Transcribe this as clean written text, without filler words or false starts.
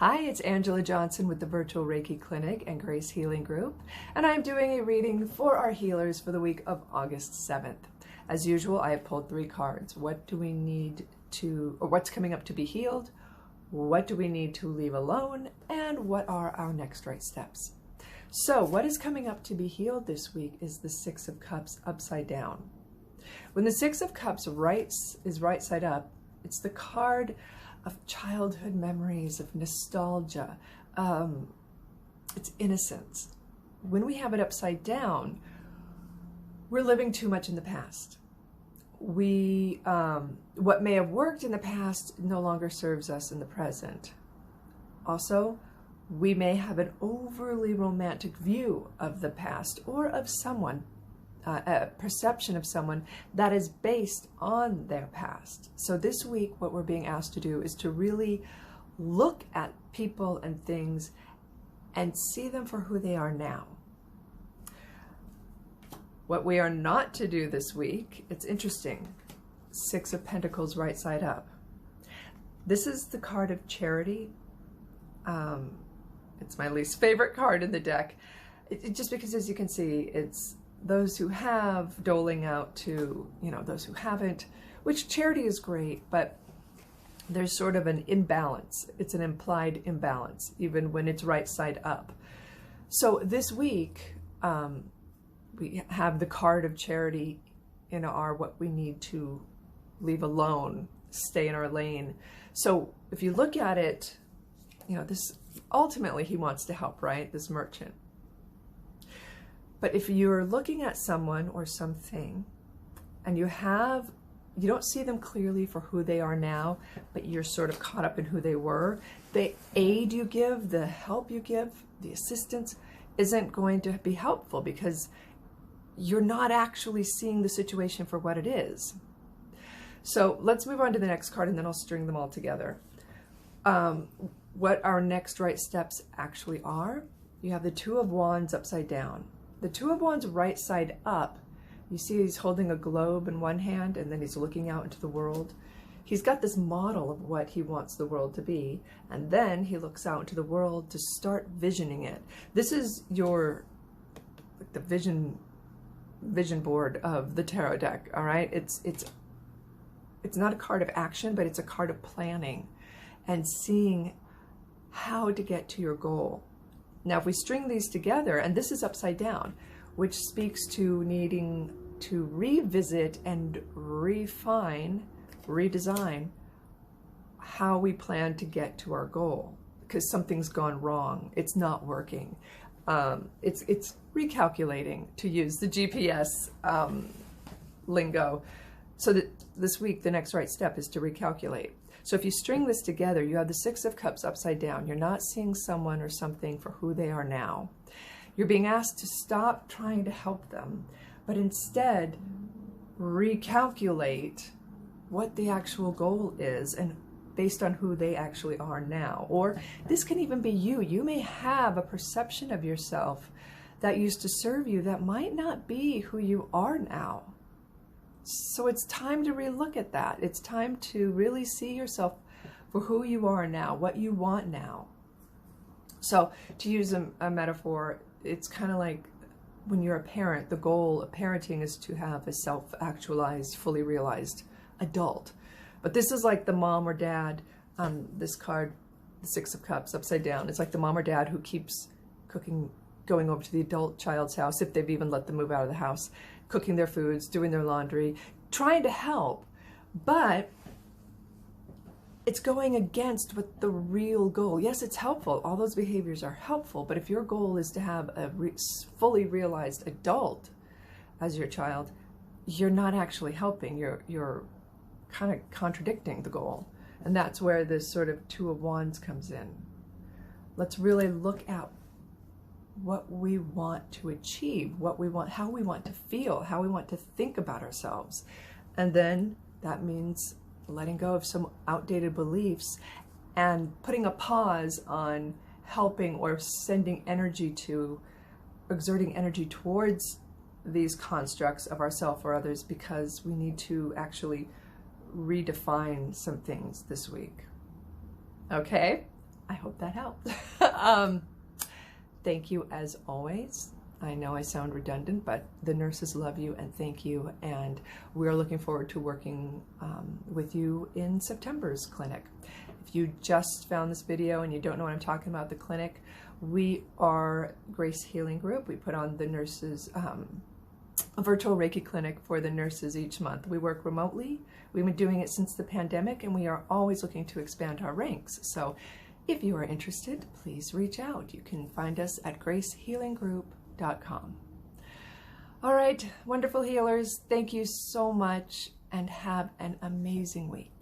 Hi, it's Angela Johnson with the Virtual Reiki Clinic and Grace Healing Group, and I'm doing a reading for our healers for the week of August 7th. As usual, I have pulled 3 cards. What do we need to, or what's coming up to be healed? What do we need to leave alone? And what are our next right steps? So what is coming up to be healed this week is the 6 of Cups upside down. When the 6 of Cups is right side up, it's the card of childhood memories, of nostalgia. It's innocence. When we have it upside down, we're living too much in the past. What may have worked in the past no longer serves us in the present. Also, we may have an overly romantic view of the past or of someone, a perception of someone that is based on their past. So this week, what we're being asked to do is to really look at people and things and see them for who they are now. What we are not to do this week, it's interesting, 6 of Pentacles right side up. This is the card of charity. It's my least favorite card in the deck, just because, as you can see, it's those who have doling out to, those who haven't, which charity is great, but there's sort of an imbalance. It's an implied imbalance, even when it's right side up. So this week, we have the card of charity in our what we need to leave alone, stay in our lane. So if you look at it, this ultimately he wants to help, right? This merchant. But if you're looking at someone or something and you don't see them clearly for who they are now, but you're sort of caught up in who they were, the aid you give, the help you give, the assistance isn't going to be helpful because you're not actually seeing the situation for what it is. So let's move on to the next card and then I'll string them all together. What our next right steps actually are. You have the 2 of Wands upside down. The 2 of Wands right side up, you see he's holding a globe in one hand and then he's looking out into the world. He's got this model of what he wants the world to be, and then he looks out into the world to start visioning it. This is the vision board of the tarot deck, all right? It's not a card of action, but it's a card of planning and seeing how to get to your goal. Now, if we string these together, and this is upside down, which speaks to needing to revisit and refine, redesign how we plan to get to our goal, because something's gone wrong. It's not working. It's recalculating, to use the GPS lingo. So that this week, the next right step is to recalculate. So if you string this together, you have the 6 of Cups upside down. You're not seeing someone or something for who they are now. You're being asked to stop trying to help them, but instead recalculate what the actual goal is and based on who they actually are now. Or this can even be you. You may have a perception of yourself that used to serve you that might not be who you are now. So it's time to relook at that. It's time to really see yourself for who you are now, what you want now. So to use a metaphor, it's kind of like when you're a parent, the goal of parenting is to have a self-actualized, fully realized adult. But this is like the mom or dad, this card, the 6 of Cups upside down. It's like the mom or dad who keeps cooking, going over to the adult child's house, if they've even let them move out of the house, cooking their foods, doing their laundry, trying to help, but it's going against what the real goal. Yes, it's helpful. All those behaviors are helpful, but if your goal is to have a fully realized adult as your child, you're not actually helping. You're kind of contradicting the goal. And that's where this sort of 2 of Wands comes in. Let's really look at what we want to achieve, what we want, how we want to feel, how we want to think about ourselves. And then that means letting go of some outdated beliefs and putting a pause on helping or sending energy to, exerting energy towards these constructs of ourself or others, because we need to actually redefine some things this week. Okay? I hope that helped. Thank you as always. I know I sound redundant, but the nurses love you and thank you. And we're looking forward to working with you in September's clinic. If you just found this video and you don't know what I'm talking about, the clinic, we are Grace Healing Group. We put on the nurses, a virtual Reiki clinic for the nurses each month. We work remotely. We've been doing it since the pandemic, and we are always looking to expand our ranks. So if you are interested, please reach out. You can find us at gracehealinggroup.com. All right, wonderful healers, thank you so much and have an amazing week.